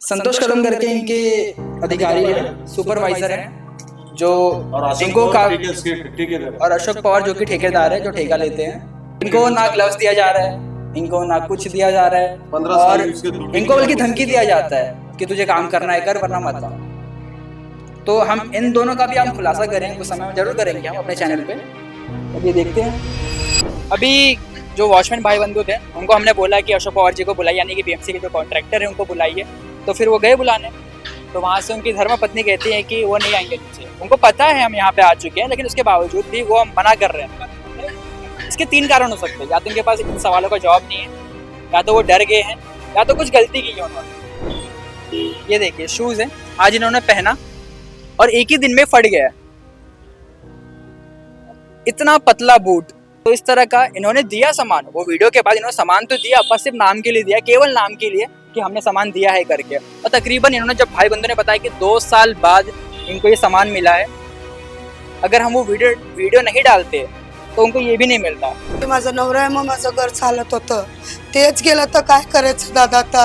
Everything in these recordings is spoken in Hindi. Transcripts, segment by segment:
संतोष कदम करके इनके अधिकारी हैं, सुपरवाइजर हैं जो इनको ठेकेदार और अशोक पवार जो कि ठेकेदार है, जो ठेका लेते हैं। इनको ना ग्लव्स दिया जा रहा है, इनको ना कुछ दिया जा रहा है 15 साल और इसके ड्यूटी इनको की बल्कि जाती है। धमकी दिया जाता है कि तुझे काम करना है कर, वरना मत आ। तो हम इन दोनों का भी हम खुलासा करेंगे, कुछ समय में जरूर करेंगे हम अपने चैनल पे। अब ये देखते हैं। अभी जो वॉचमैन भाई बंधु थे उनको हमने बोला कि अशोक पवार जी को बुलाई, यानी कि बीएमसी के जो कॉन्ट्रैक्टर है उनको बुलाइए। तो फिर वो गए बुलाने, तो वहाँ से उनकी धर्मपत्नी कहती है कि वो नहीं आएंगे नीचे। उनको पता है हम यहाँ पे आ चुके हैं, लेकिन उसके बावजूद भी वो मना कर रहे हैं। इसके 3 कारण हो सकते हैं, या तो उनके पास इन सवालों का जवाब नहीं है, या तो वो डर गए हैं, या तो कुछ गलती की है उन्होंने। ये देखिए शूज है, आज इन्होंने पहना और एक ही दिन में फट गया है। इतना पतला बूट, तो इस तरह का इन्होंने दिया सामान। वो वीडियो के बाद इन्होंने सामान तो दिया, पर सिर्फ नाम के लिए दिया, केवल नाम के लिए कि हमने सामान दिया है करके। और तकरीबन इन्होंने जब भाई बंधु ने बताया कि 2 साल बाद इनको ये सामान मिला है, अगर हम वो वीडियो नहीं डालते तो उनको ये भी नहीं मिलता। माझा नवरा आहे, मग माझं घर चालत होतं, तेच गेलं तर काय करायचं दादा आता?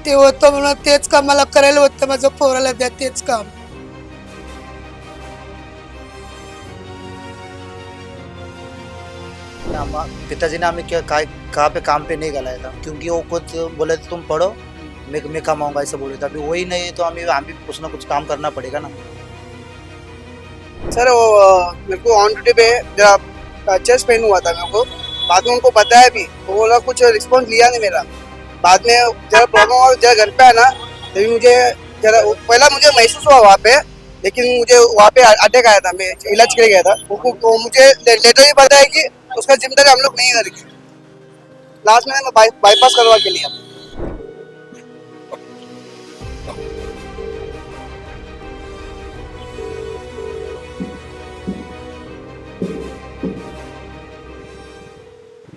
ते होतं म्हणून तेच काम मला करायला होतं, माझं पोराला द्या तेच काम। पिताजी ने हमें क्या कहाँ पे काम पे नहीं गलाया था, क्योंकि वो खुद बोले थे तुम पढ़ो, मैं कमाऊंगा, ऐसा बोले थे। अभी वही नहीं है तो हम भी कुछ ना कुछ काम करना पड़ेगा ना। सर वो मेरे को ऑन ड्यूटी पे जरा चेस्ट पेन हुआ था मेरे को, बाद में उनको बताया भी तो वो लोग कुछ रिस्पॉन्स लिया नहीं मेरा। बाद में जरा प्रॉब्लम और जरा घर पे आना, तभी मुझे जरा पहला मुझे महसूस हुआ वहाँ पे, लेकिन मुझे वहाँ पे अटैक आया था, मैं इलाज के लिए गया था। वो मुझे लेटर ही बताया कि उसका जिम्मेदारी हम लोग नहीं करेंगे। लास्ट में मैं बाईपास करवा के लिया।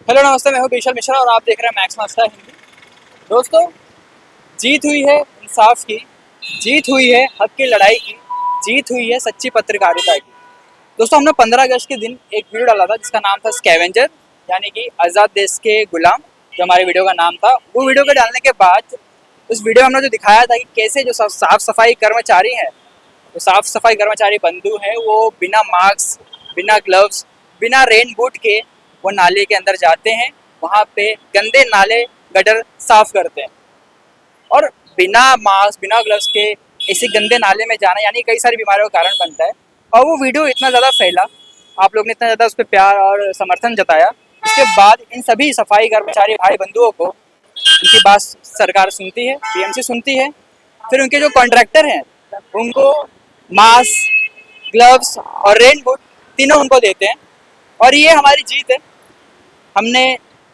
हेलो नमस्ते, मैं हूँ विशाल मिश्रा और आप देख रहे हैं मैक्स मास्टर हिंदी। दोस्तों, जीत हुई है इंसाफ की, जीत हुई है हक की लड़ाई की, जीत हुई है सच्ची पत्रकारिता की। दोस्तों, हमने 15 अगस्त के दिन एक वीडियो डाला था जिसका नाम था स्कैवेंजर, यानी कि आज़ाद देश के गुलाम, जो हमारे वीडियो का नाम था। वो वीडियो को डालने के बाद उस वीडियो में हमने जो दिखाया था कि कैसे जो साफ सफाई कर्मचारी हैं, जो साफ सफाई कर्मचारी बंधु हैं, वो बिना मास्क, बिना ग्लव्स, बिना रेन बूट के वो नाले के अंदर जाते हैं, वहाँ पे गंदे नाले गटर साफ करते हैं। और बिना मास्क, बिना ग्लव्स के ऐसे गंदे नाले में जाना यानी कई सारी बीमारियों का कारण बनता है। और वो वीडियो इतना ज़्यादा फैला, आप लोग ने इतना ज़्यादा उस पर प्यार और समर्थन जताया, उसके बाद इन सभी सफाई कर्मचारी भाई बंधुओं को उनकी बात सरकार सुनती है, बीएमसी सुनती है। फिर उनके जो कॉन्ट्रैक्टर हैं उनको मास्क, ग्लव्स और रेन बूट तीनों उनको देते हैं। और ये हमारी जीत है। हमने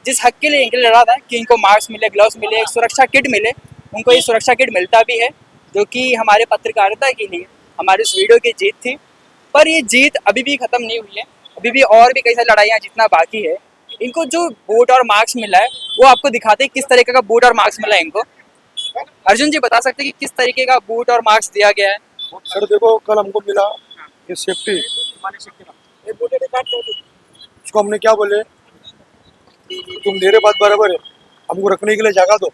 जिस हक के लिए इनके लिए लड़ा था कि इनको मास्क मिले, ग्लव्स मिले, एक सुरक्षा किट मिले, उनको ये सुरक्षा किट मिलता भी है, जो कि हमारे पत्रकारिता के लिए हमारी उस वीडियो की जीत थी। पर ये जीत अभी भी ख़त्म नहीं हुई है, अभी भी और भी कई सारी लड़ाइयाँ जीतना बाकी है। इनको जो बूट और मास्क मिला है वो आपको दिखाते हैं किस तरीके का बूट और मास्क मिला है इनको। अर्जुन जी बता सकते हैं कि किस तरीके का बूट और मास्क दिया गया है? सर देखो, कल हमको मिला ये सेफ्टी, उसको हमने क्या बोले, तुम मेरे बात बराबर है, हमको रखने के लिए जगह दो।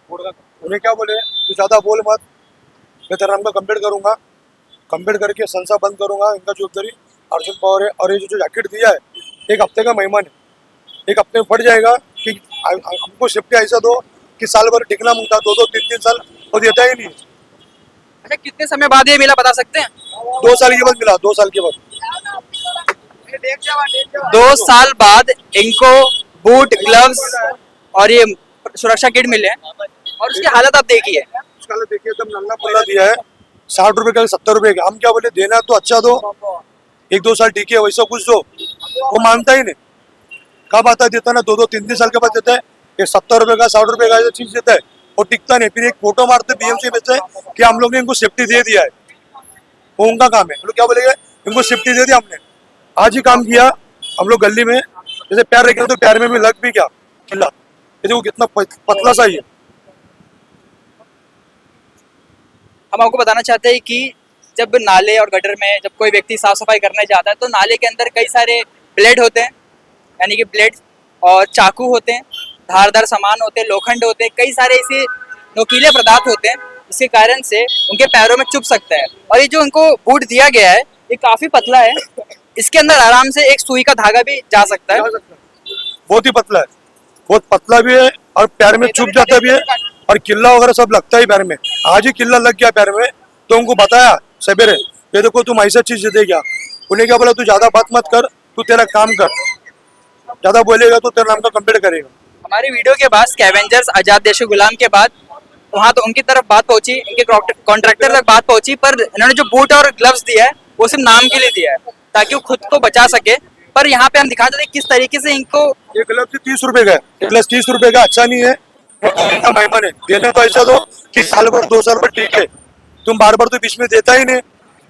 उन्हें क्या बोले, तू ज़्यादा बोल मत, मैं तेरा नाम का कंप्लेंट करूँगा, कंप्लेंट करके संस्था बंद करूँगा। इनका जवाबदारी अर्जुन पवार है। और ये जो जैकेट दिया है, 1 हफ्ते का मेहमान है, 1 हफ्ते में फट जाएगा। कि हमको सेफ्टी ऐसा दो कि साल भर टिकना मुंगता, 2-2, 3-3 साल वो देता ही नहीं। अच्छा, कितने समय बाद ये मिला बता सकते हैं? 2 साल के बाद मिला, 2 साल के बाद। 2 साल बाद इनको बूट, ग्लव्स और ये सुरक्षा किट मिले हैं। और उसकी हालत आप देखिए, उसका देखिए एकदम नल्ला पल्ला दिया है, 60 रुपए का, 70 रुपए का। हम क्या बोले, देना तो अच्छा दो, 1-2 साल टिके, वैसा कुछ दो। वो मानता ही नहीं। कब आता देता ना, 2-2, 3-3 साल के बाद देता है। ये 70 रुपए का, 60 रुपए का ऐसा चीज देता है, वो टिकता नहीं। फिर एक फोटो मारते बीएमसी में से कि हम लोग ने इनको सेफ्टी दे दिया है। वो उनका काम है। हम लोग क्या बोलेंगे, इनको सेफ्टी दे दिया हमने। आज ही काम किया हम लोग गली में, जैसे पैर रखे तो पैर में भी लग भी क्या किला, ये देखो कितना पतला सा ही है। हम आपको बताना चाहते हैं कि जब नाले और गटर में जब कोई व्यक्ति साफ सफाई करने जाता है तो नाले के अंदर कई सारे ब्लेड होते हैं, यानी कि ब्लेड और चाकू होते हैं, धारदार सामान होते हैं, लोखंड होते हैं, कई सारे ऐसे नोकीले पदार्थ होते हैं, जिसके कारण से उनके पैरों में चुभ सकता है। और ये जो उनको बूट दिया गया है ये काफी पतला है, इसके अंदर आराम से एक सुई का धागा भी जा सकता है। बहुत ही पतला है, बहुत पतला भी है और पैर में चुभ जाता भी है और किल्ला वगैरह सब लगता है पैर में। आज ही किल्ला लग गया पैर में तो उनको बताया सवेरे, ये देखो तुम ऐसा चीज दे गया। उन्हें क्या बोला, तू ज्यादा बात मत कर, तू तेरा काम कर, ज्यादा बोलेगा तो तेरा नाम का कंप्लेंट करेगा। हमारी वीडियो के बाद स्कैवेंजर्स आजाद देशो गुलाम के बाद वहां तो उनकी तरफ बात पहुंची, इनके कॉन्ट्रैक्टर तक बात पहुंची, पर इन्होंने जो बूट और ग्लव्स दिया है वो सिर्फ नाम के लिए दिया है ताकि वो खुद को बचा सके। पर यहाँ पे हम दिखा देते किस तरीके से इनको ये ग्लव 30 रुपए का है, ये ग्लव 30 रुपए का अच्छा नहीं है, मेहमान है, देने तो ऐसा दो कि साल भर 2 साल भर ठीक है। तुम बार बार तो बीच में देता ही नहीं,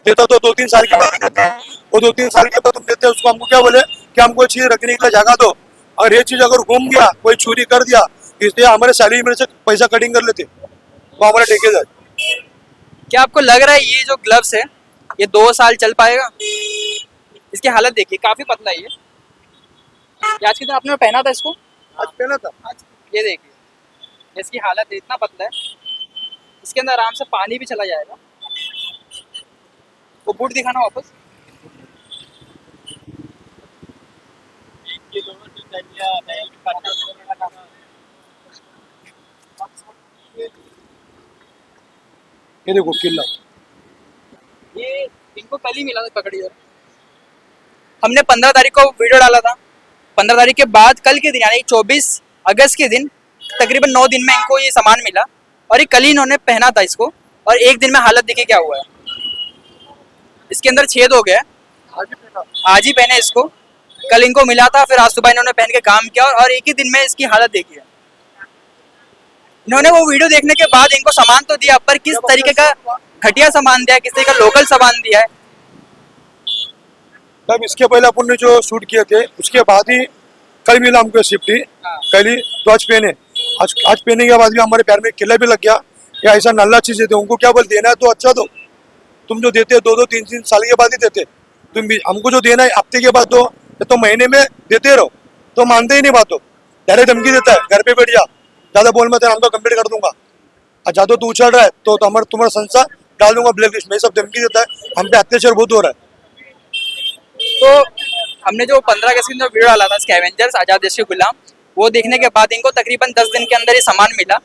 देता तो 2-3 साल के बाद देता है, वो 2-3 साल के बाद तुम देते उसको। हमको क्या बोले कि हमको चीज रखने के लिए जगह दो, और ये चीज अगर घूम गया, कोई चोरी कर दिया, इसलिए हमारे सैलरी में से पैसा कटिंग कर लेते तो हमारे ठेकेदार। क्या आपको लग रहा है ये जो ग्लव्स है ये 2 साल चल पाएगा? इसकी हालत देखिए, काफी पतला है ये। आज की तरह आपने पहना था इसको, आज पहना था, ये देखिए इसकी हालत है, इतना पतला है, इसके अंदर आराम से पानी भी चला जाएगा। वो बूट दिखाना वापस। ये देखो किल्ला, ये इनको कल ही मिला था, पकड़ी है। हमने 15 तारीख को वीडियो डाला था, 15 तारीख के बाद कल के दिन यानी 24 अगस्त के दिन तकरीबन 9 दिन में इनको ये सामान मिला और ये कल ही इन्होंने पहना था इसको, और एक दिन में हालत देखिए क्या हुआ है। इसके अंदर छेद हो गया है, आज ही पहने इसको, कल इनको मिला था, फिर आज सुबह इन्होंने पहन के काम किया और एक ही दिन में इसकी हालत देखी है। इन्होंने वो वीडियो देखने के बाद इनको सामान तो दिया, पर किस तरीके का घटिया सामान दिया, किस तरीके का लोकल सामान दिया है। तब इसके पहले अपन ने जो शूट किए थे उसके बाद ही कल मिला हमको शिफ्ट ही, कल ही तो आज पहने, आज पहने के बाद भी हमारे पैर में किला भी लग गया। या ऐसा नल्ला चीज देते, उनको क्या बोल देना है तो अच्छा दो, तुम जो देते 2-2, 3-3 साल के बाद ही देते, तुम भी हमको जो देना है हफ्ते के बाद दो, या तो महीने में देते रहो, तो मानते ही नहीं बातों, डायरेक्ट धमकी देता है घर पे बैठ जा, ज्यादा बोल मत, हम तो कंप्लीट कर दूंगा, और ज्यादा तू उछल रहा है तो हमारा तुम्हारा संसार डाल दूंगा ब्लैक लिस्ट में, सब धमकी देता है। हम पे अत्याचार बहुत हो रहा है। तो हमने जो 15 अगस्त की जो वीडियो डाला था स्कैवेंजर्स आजाद देश के गुलाम, वो देखने के बाद इनको तकरीबन 10 दिन के अंदर ये सामान मिला,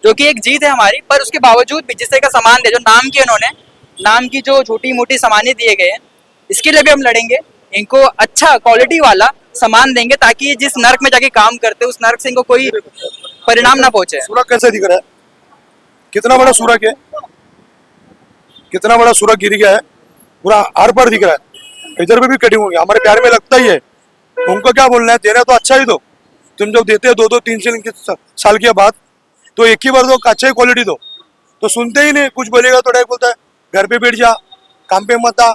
जो कि एक जीत है हमारी। पर उसके बावजूद भी जिस तरह का सामान दे, जो नाम के इन्होंने, नाम की जो छोटी मोटी सामानें दिए गए हैं, इसके लिए भी हम लड़ेंगे। इनको अच्छा क्वालिटी वाला सामान देंगे ताकि ये जिस नर्क में जाके काम करते उस नर्क से इनको कोई परिणाम ना पहुंचे। सूरज कैसे दिख रहा है, कितना बड़ा सूरज है, कितना बड़ा सूरज गिर गया है, पूरा आर पार दिख रहा है, इधर पे भी कटिंग होंगे, हमारे प्यार में लगता ही है। उनको क्या बोलना है, देना तो अच्छा ही दो, तुम जब देते हो 2-2, 3 साल के बाद तो एक ही बार दो, अच्छा ही क्वालिटी दो, तो सुनते ही नहीं, कुछ बोलेगा तो डायरेक्ट बोलता है घर पे बैठ जा, काम पे मत आ।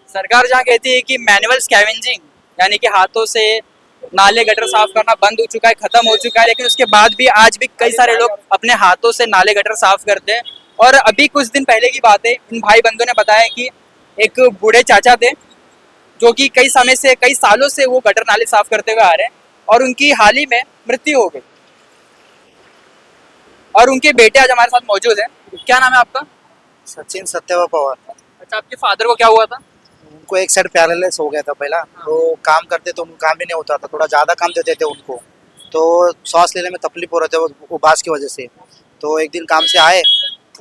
सरकार जहाँ कहती है कि मैनुअल स्कैवेंजिंग यानी कि हाथों से नाले गटर साफ करना बंद हो चुका है, खत्म हो चुका है, लेकिन उसके बाद भी आज भी कई सारे लोग अपने हाथों से नाले गटर साफ करते हैं। और अभी कुछ दिन पहले की बात है, इन भाई बंधुओं ने बताया कि एक बूढ़े चाचा थे जो कि कई समय से, कई सालों से वो गटर नाले साफ करते हुए आ रहे हैं और उनकी हाल ही में मृत्यु हो गई। और उनके बेटे आज हमारे साथ मौजूद हैं। क्या नाम है आपका? सचिन सत्यवा पवार। अच्छा, आपके फादर को क्या हुआ था? उनको एक साइड पैरालिसिस हो गया था पहला, तो काम करते तो उनको काम ही नहीं होता था, थोड़ा ज़्यादा काम देते थे उनको, तो सांस लेने में तकलीफ हो रहे थे वो बास की वजह से। तो एक दिन काम से आए,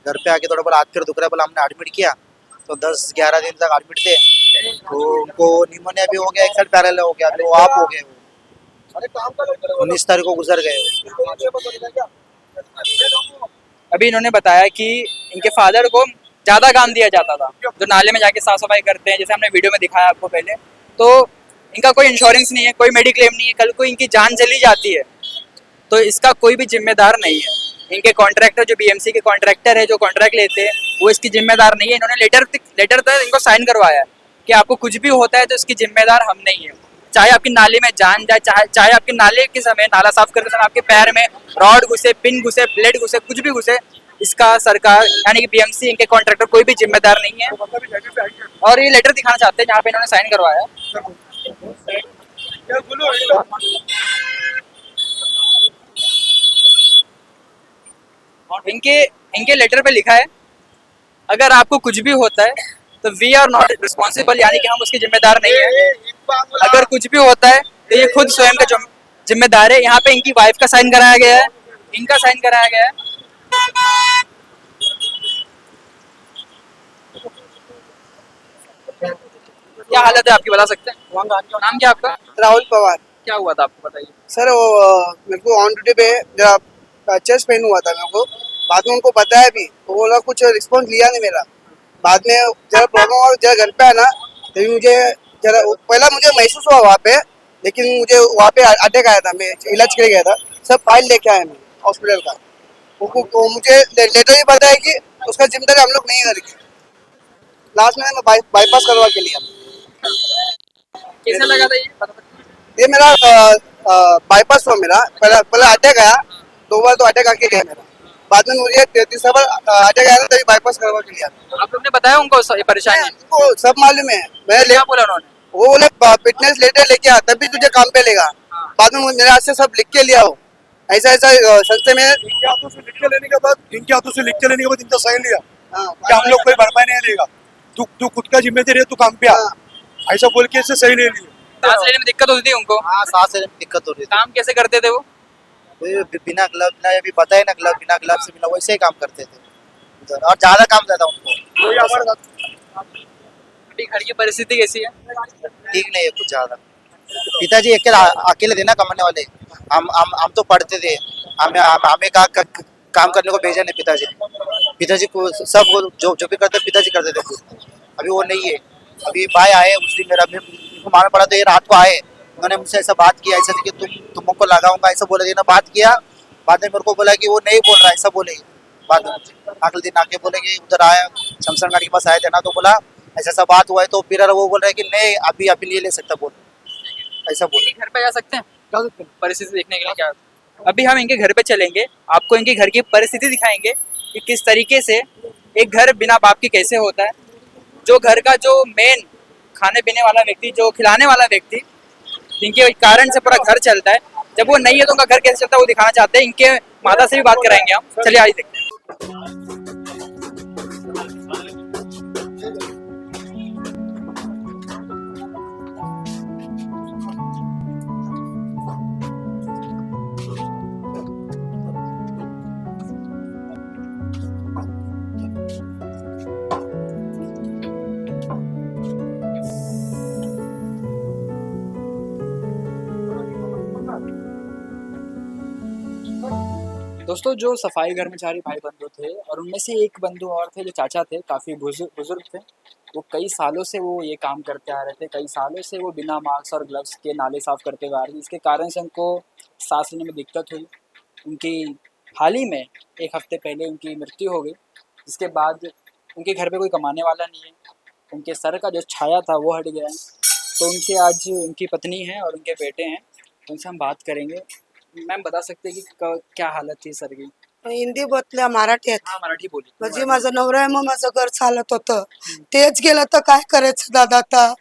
घर पे आके थोड़ा बोला हाथ फिर दुख रहा है, बोला हमने एडमिट किया, तो 10-11 दिन तक एडमिट थे, तो उनको निमोनिया भी हो गया, एक साइड पैरालिसिस हो गया, तो आप हो गए, 19 तारीख को गुजर गए। अभी इन्होंने बताया कि इनके फादर को ज्यादा काम दिया जाता था, जो नाले में जाके साफ सफाई करते हैं, जैसे हमने वीडियो में दिखाया आपको पहले। तो इनका कोई इंश्योरेंस नहीं है, कोई मेडिक्लेम नहीं है, कल को इनकी जान चली जाती है तो इसका कोई भी जिम्मेदार नहीं है। इनके कॉन्ट्रैक्टर जो बीएमसी के कॉन्ट्रैक्टर है, जो कॉन्ट्रैक्ट लेते हैं, वो इसकी जिम्मेदार नहीं है। इन्होंने लेटर तक इनको साइन करवाया है कि आपको कुछ भी होता है तो इसकी जिम्मेदार हम नहीं है। चाहे आपकी नाले में जान जाए, चाहे आपके नाले के समय, नाला साफ करते समय आपके पैर में रॉड घुसे, पिन घुसे, ब्लेड घुसे, कुछ भी घुसे, इसका सरकार यानी कि बीएमसी, इनके कॉन्ट्रैक्टर कोई भी जिम्मेदार नहीं है। और ये लेटर दिखाना चाहते हैं जहाँ पे इन्होंने साइन करवाया। इनके इनके लेटर पे लिखा है, अगर आपको कुछ भी होता है तो वी आर नॉट रिस्पॉन्सिबल, यानी कि हम उसके जिम्मेदार नहीं है। अगर कुछ भी होता है तो ये खुद स्वयं का जिम्मेदार है। यहाँ पे इनकी वाइफ का साइन कराया गया है, इनका साइन कराया गया है। क्या हालत है आपकी, बता सकते हैं? नाम क्या आपका? राहुल पवार। क्या हुआ था आपको, बताइए। सर वो मेरे को ऑन ड्यूटी पे जरा चेस्ट पेन हुआ था मेरे को। बाद में उनको बताया भी तो वो लोग कुछ रिस्पॉन्स लिया नहीं मेरा। बाद में जरा प्रॉब्लम और जरा घर पे आना तभी मुझे जरा पहला मुझे महसूस हुआ वहाँ पे, लेकिन मुझे वहाँ पे अटैक आया था, मैं इलाज के लिए गया था। सब फाइल लेके आया मैं हॉस्पिटल का। वो मुझे लेटर ही बताया कि उसका जिम्मेदारी हम लोग नहीं करेंगे। लास्ट में मैं बाईपास करवा के लिया। कैसे लगा था ये, बता सकते हैं? ये मेरा बाईपास हुआ मेरा। पहला पहला अटैक आया, 2 बार तो अटैक आके गया मेरा। बाद में मुझे तीसरा बार अटैक आया था तभी बाईपास करवा के लिया। आप लोग ने बताया उनको ये परेशानी? उनको सब मालूम है। मैं क्या बोला उन्होंने? वो बोले फिटनेस लेटर लेके आ तभी तुझे काम पे लेगा। बाद में मेरे हाथ से सब लिख के लिया हो, ऐसा ऐसा संस्थे में। इनके हाथों से लिख के लेने के बाद इनका साइन लिया हाँ, कि हम लोग कोई भरपाई नहीं देगा, तू तू खुद का जिम्मेदारी है, तू काम पे आ, ऐसा बोल के इससे सही ले लिया। सांस लेने में दिक्कत होती थी उनको? हाँ, सांस लेने में दिक्कत हो रही थी। काम कैसे करते थे वो? बिना ग्लव, बिना अभी पता है ना, ग्लव बिना ग्लव से बिना वैसे ही काम करते थे उधर, और ज्यादा काम ज्यादा उनको। कोई हमारे अभी घर की परिस्थिति कैसी है? ठीक नहीं है कुछ ज्यादा। पिताजी अकेले थे ना कमाने वाले। हम तो पढ़ते थे, हमें काम करने को भेजा नहीं पिताजी ने। पिताजी को सब वो जो भी करते पिताजी करते थे खुद। अभी वो नहीं है। अभी भाई आए उस दिन, मेरा उनको मालूम पड़ा तो ये रात को आए, उन्होंने मुझसे ऐसा बात किया, ऐसा कि तुमको लगाऊंगा ऐसा बोले थे ना, बात किया। बाद में मेरे को बोला कि वो नहीं बोल रहा, ऐसा बोले। बाद में अगले दिन आके बोले कि उधर आया, शमशान घाट के पास आए थे ना, तो बोला ऐसा ऐसा बात हुआ है। तो फिर वो बोल रहे कि नहीं अभी नहीं ले सकता, बोल ऐसा बोले। घर पे जा सकते हैं परिस्थिति देखने के लिए? क्या अभी हम इनके घर पे चलेंगे, आपको इनके घर की परिस्थिति दिखाएंगे कि किस तरीके से एक घर बिना बाप के कैसे होता है। जो घर का जो मेन खाने पीने वाला व्यक्ति, जो खिलाने वाला व्यक्ति, जिनके कारण से पूरा घर चलता है, जब वो नहीं है तो उनका घर कैसे चलता है वो दिखाना चाहते हैं। इनके माता से भी बात कराएंगे हम। चलिए आइए देखते हैं। दोस्तों, जो सफाई कर्मचारी भाई बंधु थे और उनमें से एक बंधु और थे जो चाचा थे, काफ़ी बुजुर्ग थे। वो कई सालों से वो ये काम करते आ रहे थे, कई सालों से वो बिना मास्क और ग्लव्स के नाले साफ करते हुए आ रहे थे। इसके कारण से उनको सांस लेने में दिक्कत हुई। उनकी हाल ही में 1 हफ्ते पहले उनकी मृत्यु हो गई, जिसके बाद उनके घर पे कोई कमाने वाला नहीं है। उनके सर का जो छाया था वो हट गया है। तो उनके आज उनकी पत्नी है और उनके बेटे हैं, उनसे हम बात करेंगे। मैम, बता सकते हैं कि क्या हालत थी सर की? हिंदी बोलल्या मराठी आहेत. हाँ, मराठी बोली. म्हणजे माझं नवरा आहे, मग माझं घर चालत होतं. तेच गेलं तर काय करायचं दादा आता.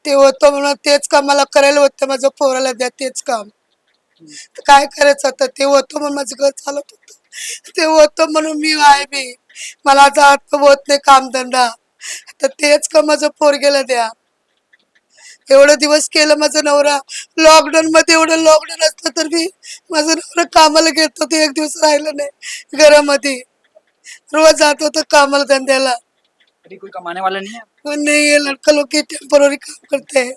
ते होतं म्हणून तेच काम मला करायला होतं, माझं पोराला द्या तेच काम. तर काय करायचं आता, ते होतं म्हणून माझं घर चालत होतं. ते होतं म्हणून मी आहे बी. मला आता हात होत नाही कामधंदा. तर तेच का माझं पोरगेला द्या. एवढं दिवस केलं माझा नवरा. लॉकडाऊन मध्ये एवढं लॉकडाऊन असलं तर मी माझा नवरा कामाला गेलो होतो, एक दिवस राहिलं नाही घरामध्ये. रोज जात होतं कामाला धंद्याला. अभी कोई कमाने वाला नहीं है? वो नहीं है, लड़का लोग के टेम्पोररी काम करते हैं.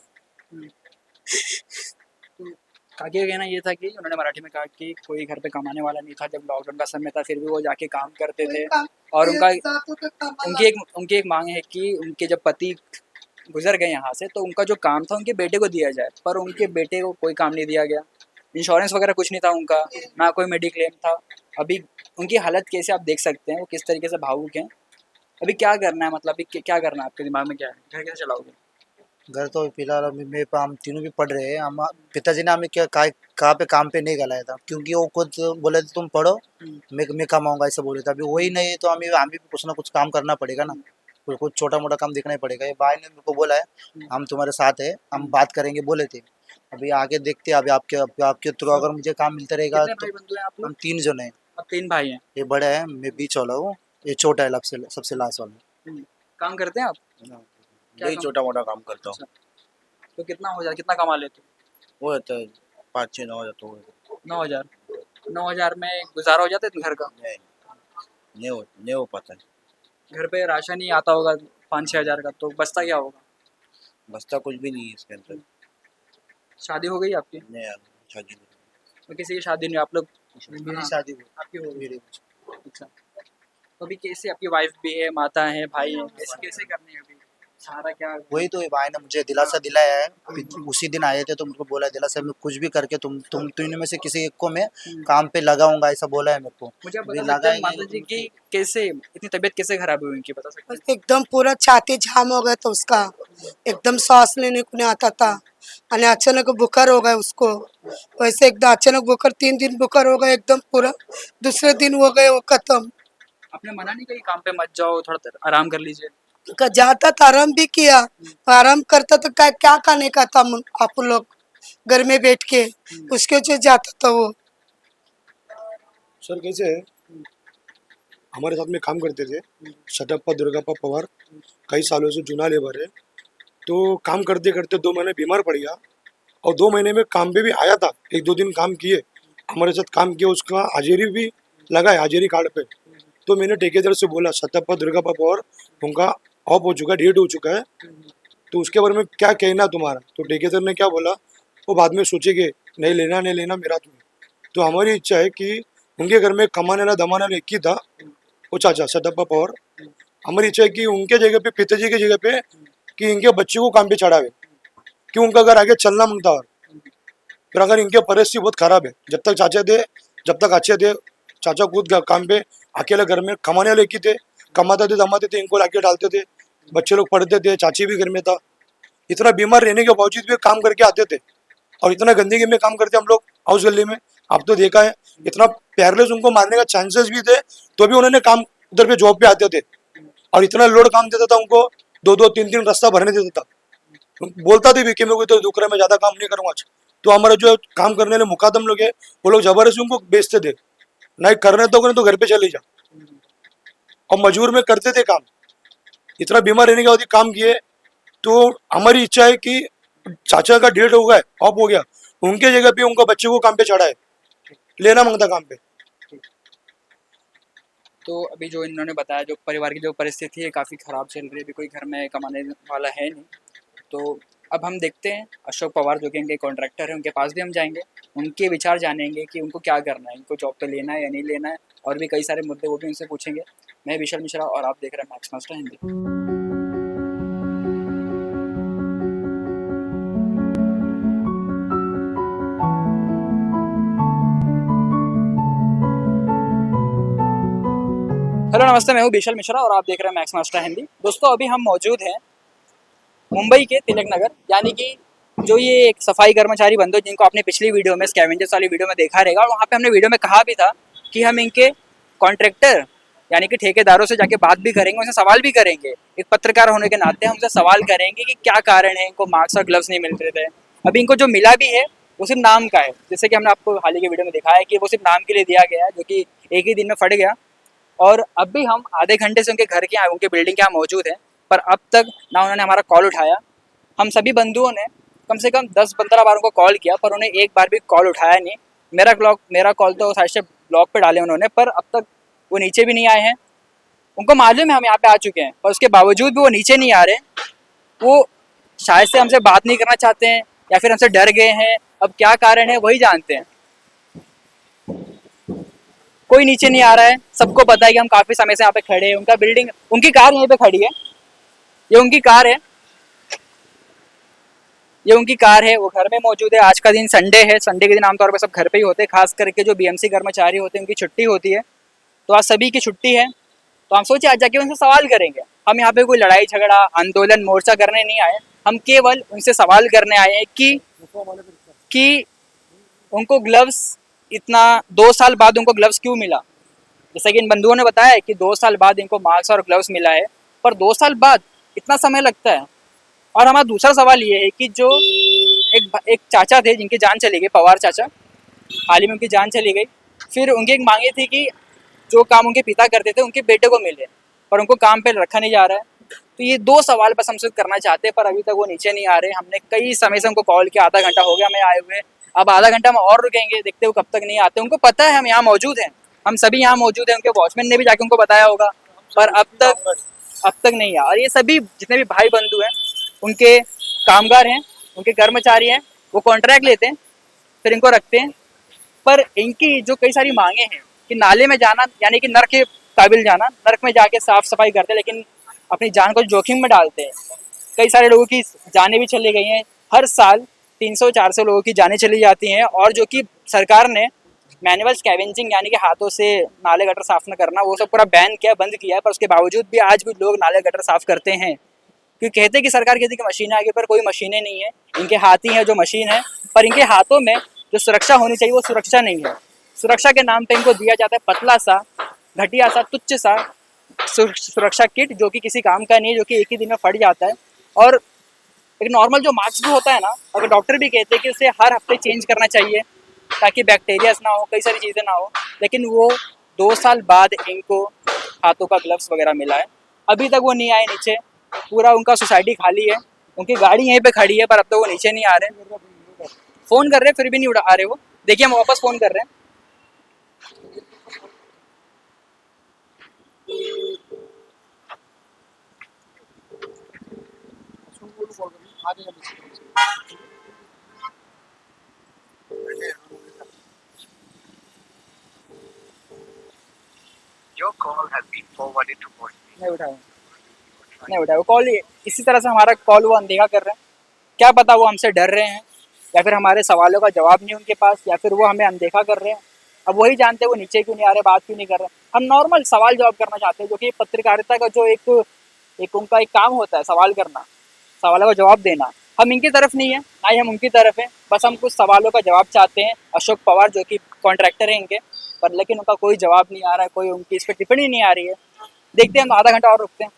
काकी का कहना ये था कि उन्होंने मराठी में कहा कि कोई घर पे कमाने वाला नहीं था जब लॉकडाउन का समय था, फिर भी वो जाके काम करते थे। और उनकी एक मांग है कि उनके जब पति गुजर गए यहाँ से तो उनका जो काम था उनके बेटे को दिया जाए, पर उनके बेटे को कोई काम नहीं दिया गया। इंश्योरेंस वगैरह कुछ नहीं था उनका, ना कोई मेडिक्लेम था। अभी उनकी हालत कैसे आप देख सकते हैं, वो किस तरीके से भावुक हैं। अभी क्या करना है, मतलब अभी क्या करना है, आपके दिमाग में क्या है, घर कैसे चलाओगे? घर तो फिलहाल अभी मेरे पे हम तीनों भी पढ़ रहे हैं। हम पिताजी ने हमें कहाँ पे काम पे नहीं गलाया था, क्योंकि वो खुद बोले थे तुम पढ़ो, मैं कमाऊंगा ऐसा बोले थे। अभी वही नहीं है तो हमें भी कुछ ना कुछ काम करना पड़ेगा ना, कुछ छोटा मोटा काम देखना ही पड़ेगा। ये भाई ने मेरे को बोला है हम तुम्हारे साथ है, हम बात करेंगे बोले थे। अभी आगे देखते हैं, अभी आपके थ्रू अगर मुझे काम मिलता रहेगा कितने तो भाई बंधु हैं आप लोग? हम 3 जन हैं। अब 3 भाई हैं। ये बड़ा है, मैं बीच वाला हूँ, ये छोटा है सबसे लास्ट वाला। काम करते हैं आप? क्या यही काम? छोटा मोटा काम करता हूँ। तो कितना हो जाए, कितना कमा लेते वो होता है 5-6-9 हज़ार तो हो? 9,000। 9,000 में गुजारा हो जाता है घर का? नहीं हो पाता है। घर पे राशन ही आता होगा 5-6 हज़ार का, तो बचता क्या होगा? बचता कुछ भी नहीं है इसके अंदर। शादी हो गई आपकी? नहीं यार, शादी नहीं। तो किसी की शादी नहीं, आप लोग? मेरी शादी हुई। आपकी हो गई? मेरी अच्छा। तो अभी कैसे, आपकी वाइफ भी है, माता है, भाई है, कैसे कैसे करनी है अभी? सारा क्या? वही तो, ये भाई ने मुझे दिलासा दिलाया है। उसी दिन आए थे तो मुझको बोला दिलासा, मैं कुछ भी करके तुम तीनों में से किसी एक को मैं काम पे लगाऊंगा, ऐसा बोला है मेरे को। मुझे आप अभी बता सकते हैं लगाएंगे। माता जी की कैसे इतनी तबीयत कैसे खराब हुई उनकी, बता सकते हैं? एकदम पूरा छाती जाम हो गया था उसका, एकदम सांस लेने को नहीं आता था, और अचानक बुखार हो गया उसको। वैसे एकदम अचानक बुखार, 3 दिन बुखार हो गया एकदम पूरा, दूसरे दिन हो गए वो खत्म। आपने मना नहीं कही काम पे मत जाओ, थोड़ा देर आराम कर लीजिए? जाता था, आराम भी किया, आराम करता तो क्या क्या खाने का था आप लोग घर में बैठ के, उसके वजह जाता था वो। सर कैसे है, हमारे साथ में काम करते थे सटप्पा दुर्गाप्पा पवार, कई सालों से जूना लेबर है। तो काम करते करते 2 महीने बीमार पड़ गया, और 2 महीने में काम पे भी आया था, 1-2 दिन काम किए, हमारे साथ काम किया, उसका हाजिरी भी लगा है हाजिरी कार्ड पे। तो मैंने ठेकेदार से बोला सटप्पा दुर्गाप्पा पवार उनका ऑफ हो चुका है, डेट हो चुका है, तो उसके बारे में क्या कहना तुम्हारा? तो ठेकेदार ने क्या बोला, वो बाद में सोचेंगे, नहीं लेना मेरा तुम्हें। तो हमारी इच्छा है कि उनके घर में कमाने वाला दमाने वाला एक ही था, वो चाचा सटप्पा पवार। हमारी इच्छा है कि उनके जगह पे, पिताजी की जगह पे, कि इनके बच्चे को काम पे चढ़ावे, कि उनका घर आगे चलना मांगता। और फिर अगर इनके परिस्थिति बहुत खराब है, जब तक चाचा थे, जब तक अच्छे थे, चाचा खुद काम पे अकेले घर में कमाने वाले की थे, कमाते थे दमाते थे, इनको लाके डालते थे, बच्चे लोग पढ़ते थे, चाची भी घर में था। इतना बीमार रहने के बावजूद भी काम करके आते थे, और इतना गंदगी में काम करते हम लोग हाउस गली में। आप तो देखा है, इतना पैरलेस उनको मारने का चांसेस भी थे, तो भी उन्होंने काम उधर पे जॉब पे आते थे, और इतना लोड काम देता था उनको, 2-2, 3-3 रास्ता भरने देता था। बोलता थे भी कि मेरे को तो दुख रहा है, मैं ज्यादा काम नहीं करूँगा आज। तो हमारे जो काम करने वाले मुकादम लोग है, वो लोग जबरदस्ती उनको बेचते थे, नहीं करने तो घर पे चले जा, और मजबूर में करते थे काम। इतना बीमार रहने के बाद काम किए। तो हमारी इच्छा है कि चाचा का डेट हो गया, ऑफ हो गया, उनके जगह पे उनका बच्चे को काम पे चढ़ाए, लेना मांगता काम पे। तो अभी जो इन्होंने बताया, जो परिवार की जो परिस्थिति है काफ़ी ख़राब चल रही है, अभी कोई घर में कमाने वाला है नहीं। तो अब हम देखते हैं अशोक पवार जो कि इनके कॉन्ट्रैक्टर हैं, उनके पास भी हम जाएंगे, उनके विचार जानेंगे कि उनको क्या करना है, इनको जॉब पे लेना है या नहीं लेना है, और भी कई सारे मुद्दे वो भी उनसे पूछेंगे। मैं विशाल मिश्रा और आप देख रहे हैं मैक्स मास्टर हिंदी। हेलो नमस्ते, मैं हूँ विशाल मिश्रा और आप देख रहे हैं मैक्स मास्टर हिंदी। दोस्तों अभी हम मौजूद हैं मुंबई के तिलक नगर, यानी कि जो ये एक सफाई कर्मचारी बंधु जिनको आपने पिछली वीडियो में, स्कैवेंजर्स वाली वीडियो में देखा रहेगा, और वहाँ पे हमने वीडियो में कहा भी था कि हम इनके कॉन्ट्रैक्टर यानी कि ठेकेदारों से जाके बात भी करेंगे, उनसे सवाल भी करेंगे। एक पत्रकार होने के नाते हम उनसे सवाल करेंगे कि क्या कारण है इनको मास्क और ग्लव्स नहीं मिल रहे थे। अभी इनको जो मिला भी है वो सिर्फ नाम का है, जैसे कि हमने आपको हाल ही के वीडियो में दिखाया है कि वो सिर्फ नाम के लिए दिया गया है, जो कि एक ही दिन में फट गया। और अब भी हम आधे घंटे से उनके घर के यहाँ, उनके बिल्डिंग के यहाँ मौजूद हैं, पर अब तक ना उन्होंने हमारा कॉल उठाया। हम सभी बंधुओं ने कम से कम 10-15 बार उनको कॉल किया, पर उन्हें एक बार भी कॉल उठाया नहीं। मेरा कॉल तो शायद से ब्लॉक पे डाले उन्होंने, पर अब तक वो नीचे भी नहीं आए हैं। उनको मालूम है हम यहाँ पे आ चुके हैं, पर उसके बावजूद भी वो नीचे नहीं आ रहे। वो शायद से हमसे बात नहीं करना चाहते हैं, या फिर हमसे डर गए हैं। अब क्या कारण है वही जानते हैं। कोई नीचे नहीं आ रहा है, सबको पता है कि हम काफी समय से यहाँ पे खड़े हैं। उनका बिल्डिंग, उनकी कार यहीं पे खड़ी है, ये उनकी कार है, ये उनकी कार है, वो घर में मौजूद है। आज का दिन संडे है, संडे के दिन आमतौर पर सब घर पे ही होते हैं, खास करके जो बीएमसी कर्मचारी होते हैं उनकी छुट्टी होती है। तो आज सभी की छुट्टी है, तो हम सोचे आज जाके उनसे सवाल करेंगे। हम यहाँ पे कोई लड़ाई झगड़ा, आंदोलन, मोर्चा करने नहीं आए, हम केवल उनसे सवाल करने आए हैं कि उनको ग्लव्स इतना 2 साल बाद उनको ग्लव्स क्यों मिला। जैसा कि इन बंधुओं ने बताया है कि 2 साल बाद इनको मास्क और ग्लव्स मिला है, पर 2 साल बाद इतना समय लगता है। और हमारा दूसरा सवाल ये है कि जो एक चाचा थे जिनकी जान चली गई, पवार चाचा, हाल ही में उनकी जान चली गई, फिर उनकी एक मांगे थी कि जो काम उनके पिता करते थे उनके बेटे को मिले, पर उनको काम पे रखा नहीं जा रहा है। तो ये 2 सवाल बस हमसे करना चाहते हैं, पर अभी तक वो नीचे नहीं आ रहे। हमने कई समय से उनको कॉल किया, आधा घंटा हो गया हमें आए हुए। अब आधा घंटा हम और रुकेंगे, देखते हो कब तक नहीं आते। उनको पता है हम यहाँ मौजूद हैं, हम सभी यहाँ मौजूद हैं, उनके वॉचमैन ने भी जाके उनको बताया होगा, पर अब तक नहीं है। और ये सभी जितने भी भाई बंधु हैं उनके कामगार हैं, उनके कर्मचारी हैं, वो कॉन्ट्रैक्ट लेते हैं फिर इनको रखते हैं। पर इनकी जो कई सारी मांगे हैं कि नाले में जाना यानी कि नर्क के काबिल जाना, नर्क में जाके साफ सफाई करते हैं, लेकिन अपनी जान को जोखिम में डालते हैं। कई सारे लोगों की जानें भी चली गई हैं, हर साल 300-400 लोगों की जानें चली जाती हैं। और जो कि सरकार ने मैनुअल स्कैवेंजिंग यानी कि हाथों से नाले गटर साफ न करना, वो सब पूरा बैन किया, बंद किया है। पर उसके बावजूद भी आज भी लोग नाले गटर साफ करते हैं, क्योंकि कहते हैं कि सरकार कहती है कि मशीनें आगे, पर कोई मशीनें नहीं है, इनके हाथ ही है जो मशीन है। पर इनके हाथों में जो सुरक्षा होनी चाहिए वो सुरक्षा नहीं है। सुरक्षा के नाम पे इनको दिया जाता है पतला सा, घटिया सा, तुच्छ सा सुरक्षा किट, जो कि किसी काम का नहीं है, जो कि एक ही दिन में फट जाता है। और एक नॉर्मल जो मास्क भी होता है ना, अगर डॉक्टर भी कहते हैं कि उसे हर हफ्ते चेंज करना चाहिए ताकि बैक्टीरियाज ना हो, कई सारी चीज़ें ना हो, लेकिन वो 2 साल बाद इनको हाथों का ग्लव्स वगैरह मिला है। अभी तक वो नहीं आए नीचे, पूरा उनका सोसाइटी खाली है, उनकी गाड़ी यहीं पे खड़ी है, पर अब तक वो नीचे नहीं आ रहे। फ़ोन कर रहे हैं फिर भी नहीं उठा आ रहे वो। देखिए हम वापस फ़ोन कर रहे हैं। Your call has been forwarded to voicemail. नहीं उठाया, नहीं उठाया। वो कॉल इसी तरह से हमारा कॉल वो अनदेखा कर रहे हैं। क्या पता वो हमसे डर रहे हैं, या फिर हमारे सवालों का जवाब नहीं उनके पास, या फिर वो हमें अनदेखा कर रहे हैं। अब वही जानते हैं वो नीचे क्यों नहीं आ रहे, बात क्यों नहीं कर रहे। हम नॉर्मल सवाल जवाब करना चाहते हैं, जो कि पत्रकारिता का जो एक उनका एक काम होता है, सवाल करना, सवालों का जवाब देना। हम इनकी तरफ नहीं है, ना ही हम उनकी तरफ हैं, बस हम कुछ सवालों का जवाब चाहते हैं। अशोक पवार जो कि कॉन्ट्रैक्टर हैं इनके, पर लेकिन उनका कोई जवाब नहीं आ रहा है, कोई उनकी इस पर टिप्पणी नहीं आ रही है। देखते हैं, हम आधा घंटा और रुकते हैं।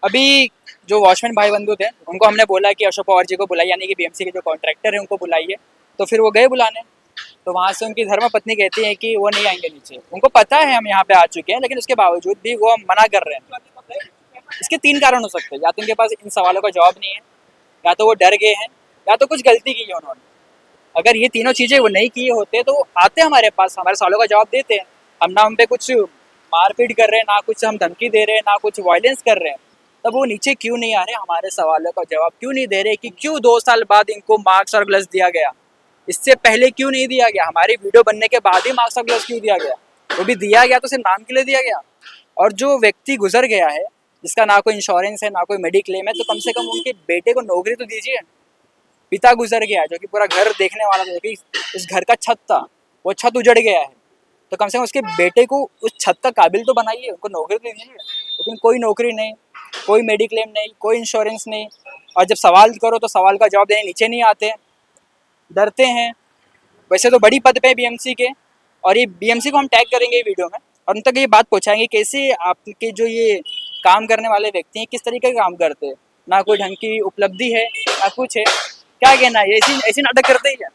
अभी जो वॉचमैन भाई बंधु थे उनको हमने बोला कि अशोक पवार जी को बुलाइए, यानी कि बीएमसी के जो कॉन्ट्रैक्टर है उनको बुलाइए। तो फिर वो गए बुलाने, तो वहाँ से उनकी धर्मपत्नी कहती है कि वो नहीं आएंगे नीचे। उनको पता है हम यहाँ पे आ चुके हैं, लेकिन उसके बावजूद भी वो मना कर रहे हैं। इसके 3 कारण हो सकते हैं, या तो उनके पास इन सवालों का जवाब नहीं है, या तो वो डर गए हैं, या तो कुछ गलती की है उन्होंने। अगर ये तीनों चीज़ें वो नहीं किए होते तो वो आते हमारे पास, हमारे सवालों का जवाब देते हैं। हम ना हम पे कुछ मारपीट कर रहे हैं, ना कुछ हम धमकी दे रहे हैं, ना कुछ वायलेंस कर रहे हैं। तब वो नीचे क्यों नहीं आ रहे, हमारे सवालों का जवाब क्यों नहीं दे रहे कि क्यों 2 साल बाद इनको मार्क्स और ग्लव्स दिया गया, इससे पहले क्यों नहीं दिया गया, हमारी वीडियो बनने के बाद ही मार्क्स और ग्लव्स क्यों दिया गया। वो भी दिया गया तो सिर्फ नाम के लिए दिया गया। और जो व्यक्ति गुजर गया है, जिसका ना कोई इंश्योरेंस है, ना कोई मेडिक्लेम है, तो कम से कम उनके बेटे को नौकरी तो दीजिए। पिता गुजर गया जो कि पूरा घर देखने वाला था, जो कि उस घर का छत था, वो छत उजड़ गया है, तो कम से कम उसके बेटे को उस छत का काबिल तो बनाइए, उनको नौकरी तो दीजिए। लेकिन कोई नौकरी नहीं, कोई मेडिक्लेम नहीं, कोई इंश्योरेंस नहीं। और जब सवाल करो तो सवाल का जवाब देने नीचे नहीं आते, डरते हैं। वैसे तो बड़ी पद पे बीएमसी के, और ये बीएमसी को हम टैग करेंगे वीडियो में, और उन तक ये बात पहुंचाएंगे कैसे आपके जो ये काम करने वाले व्यक्ति हैं किस तरीके का काम करते हैं। ना कोई ढंग की उपलब्धि है, ना कुछ है। क्या कहना है, ऐसी नाटक करते ही क्या?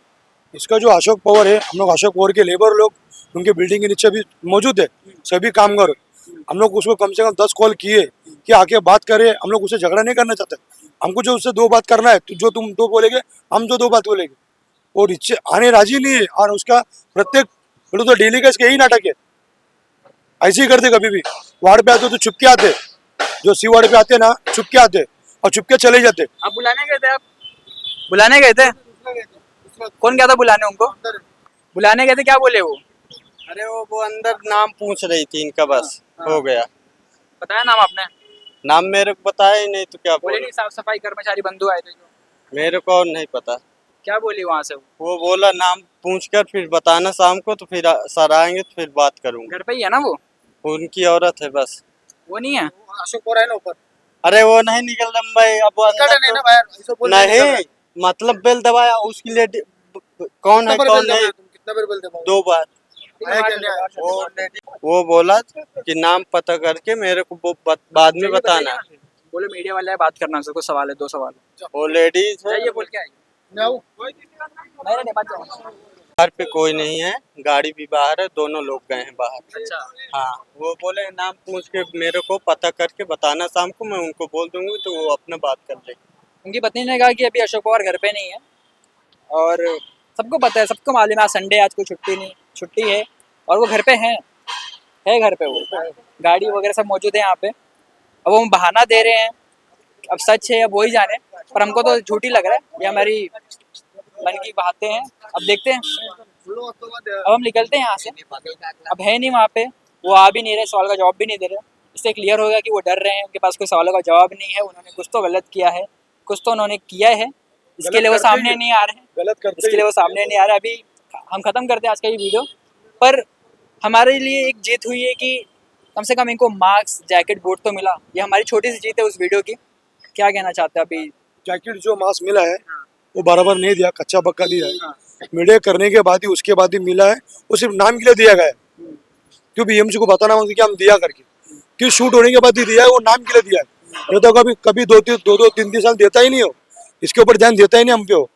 इसका जो अशोक पवार है, हम लोग अशोक पवार के लेबर लोग उनके बिल्डिंग के नीचे भी मौजूद है, सभी कामगार। हम लोग उसको कम से कम 10 कॉल किए कि आके बात करे। हम लोग उससे झगड़ा नहीं करना चाहते, हमको जो उससे 2 बात करना है, तो जो तुम 2 बोलेगे, हम जो 2 बात बोलेंगे, और नीचे आने राजी नहीं है। और उसका प्रत्येक तो डेली का इसका यही नाटक है, ऐसे ही करते। कभी भी वार्ड पे आते तो छुप के आते, जो सी वार्ड पे आते ना छुप के आते और छुप के चले जाते। आप बुलाने गए थे? आप बुलाने गए थे? कौन गया था बुलाने उनको? बुलाने गए थे, क्या बोले वो? अरे वो अंदर नाम पूछ रही थी इनका, बस हो गया। बताया नाम आपने? नाम मेरे को बताया ही नहीं, तो क्या बोले नहीं साफ सफाई कर्मचारी बंधु आए थे जो? मेरे को और नहीं पता। क्या बोली वहाँ से वो बोला नाम पूछकर फिर बताना शाम को, तो फिर सर आएंगे तो फिर बात करूंगा। घर पे ही है ना वो? उनकी औरत है बस। वो नहीं है? अशोक पवार है ना ऊपर, अरे वो नहीं निकल रहा भाई, अब वो अंदर नहीं ना बाहर, ऐसा तो बोल नहीं नहीं, मतलब बेल दबाया उसके लिए कौन है कौन नहीं, कितना बार बोलते हो? 2 बार आया क्या नहीं आया? वो बोला कि नाम पता करके मेरे को वो बाद में बताना है। बोले मीडिया वाले हैं, बात करना है, कुछ सवाल है, 2 सवाल है। वो लेडीज है, जाइए बोल के आइए। मैं आऊं? नहीं नहीं मत जाओ। घर पे कोई नहीं है, गाड़ी भी बाहर है, दोनों लोग गए हैं बाहर। अच्छा हाँ, वो बोले नाम पूछ के मेरे को पता करके बताना शाम को, मैं उनको बोल दूंगी तो वो अपना बात कर लेंगे। उनकी पत्नी ने कहा कि अभी अशोक पवार घर पे नहीं है, और सबको पता है, सबको मालूम है आज संडे, आज कोई छुट्टी है और वो घर पे है घर पे, वो गाड़ी वगैरह सब मौजूद है यहाँ पे। अब वो बहाना दे रहे हैं, अब सच है अब वही जाने, पर हमको तो झूठ ही लग रहा है, ये हमारी मन की बातें हैं। अब देखते हैं, अब हम निकलते हैं यहाँ से। अब है नहीं वहाँ पे, वो आ भी नहीं रहे, सवाल का जवाब भी नहीं दे रहे। इससे क्लियर हो गया कि वो डर रहे हैं, उनके पास कोई सवालों का जवाब नहीं है, उन्होंने कुछ तो गलत किया है, कुछ तो उन्होंने किया है, इसके लिए वो सामने नहीं आ रहे हैं, गलत करते इसके लिए वो सामने नहीं आ रहे। अभी हम खत्म करते हैं आज का ये वीडियो, पर हमारे लिए एक जीत हुई है कि कम से कम इनको मास्क, जैकेट, बूट तो मिला। ये हमारी छोटी सी जीत है उस वीडियो की। क्या कहना चाहते हैं अभी? जैकेट जो मास्क मिला है वो बराबर नहीं दिया, कच्चा पक्का दिया है। मीडिया करने के बाद ही उसके बाद ही मिला है, वो सिर्फ नाम के लिए दिया गया है। क्यों बीएमसी को बताना होगा कि हम दिया करके, क्यों शूट होने के बाद ही दिया है, वो नाम के लिए दिया है। ये तो कभी कभी 2-3 साल देता ही नहीं हो, इसके ऊपर ध्यान देता ही नहीं हम पे हो।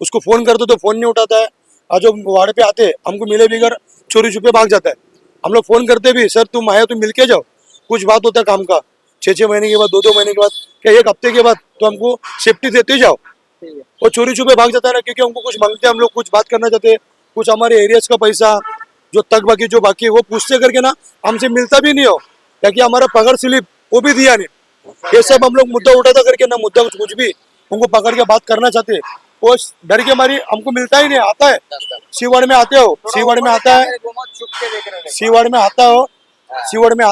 उसको फोन करते तो फोन नहीं उठाता है, आज जो वार्ड पे आते हमको मिले बिगर चोरी छुपे भाग जाता है। हम लोग फोन करते भी, सर तुम आए तुम मिल के जाओ, कुछ बात होता है काम का, 6-6 महीने के बाद, 2-2 महीने के बाद, क्या 1 हफ्ते के बाद, तो हमको सेफ्टी देते जाओ। वो चोरी छुपे भाग जाता है ना, क्योंकि हमको कुछ मांगते हैं, हम लोग कुछ बात करना चाहते हैं, कुछ हमारे एरियाज का पैसा जो तक बाकी जो बाकी है वो पूछते करके ना हमसे मिलता भी नहीं हो, ताकि हमारा पगार स्लिप वो भी दिया नहीं। ये सब हम लोग मुद्दा उठाता करके ना, मुद्दा कुछ भी उनको पकड़ के बात करना चाहते हैं, वो डर के मारी हमको मिलता ही नहीं। आता है सीवाड़ में आते हो, सीवाड़ में आता है, सीवाड़ में आता हो, सीवाड़ में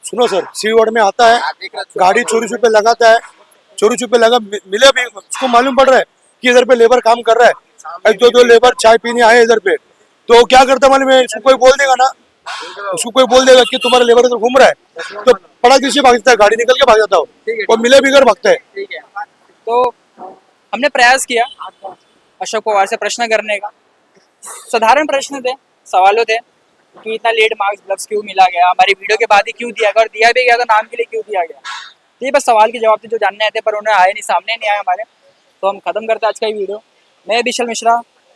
सुनो सर, सीवाड़ में आता है, गाड़ी चोरी छुपे लगाता है, चोरी छुपे लगा मिले भी, उसको मालूम पड़ रहा है कि इधर पे लेबर काम कर रहा है, 1-2 लेबर चाय पीने आए इधर पे, तो क्या करता मालूम है, उसको कोई बोल देगा ना, उसको कोई बोल देगा कि तुम्हारा लेबर इधर घूम रहा है, तो पड़ा किसी भाग जाता है, गाड़ी निकल के भाग जाता हो, और मिले बिगर भागता है। ठीक है, तो हमने प्रयास किया अशोक पवार से प्रश्न करने का। साधारण प्रश्न थे, सवालों थे कि इतना लेट मार्क्स ग्लव्स क्यों मिला गया, हमारी वीडियो के बाद ही क्यों दिया गया, और दिया भी गया तो नाम के लिए क्यों दिया गया। ये बस सवाल के जवाब थे जो जानने आए थे, पर उन्हें आए नहीं, सामने नहीं आए हमारे। तो हम खत्म करते हैं आज का ये वीडियो। मैं विशाल मिश्रा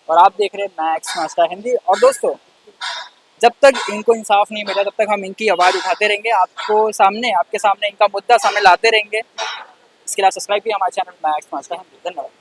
और आप देख रहे हैं मैक्स मास्टर हिंदी। और दोस्तों, जब तक इनको इंसाफ नहीं मिला तब तक हम इनकी आवाज़ उठाते रहेंगे, आपके सामने इनका मुद्दा सामने लाते रहेंगे। इसके लिए सब्सक्राइब किया हमारे चैनल मैक्स मास्टर हिंदी। धन्यवाद।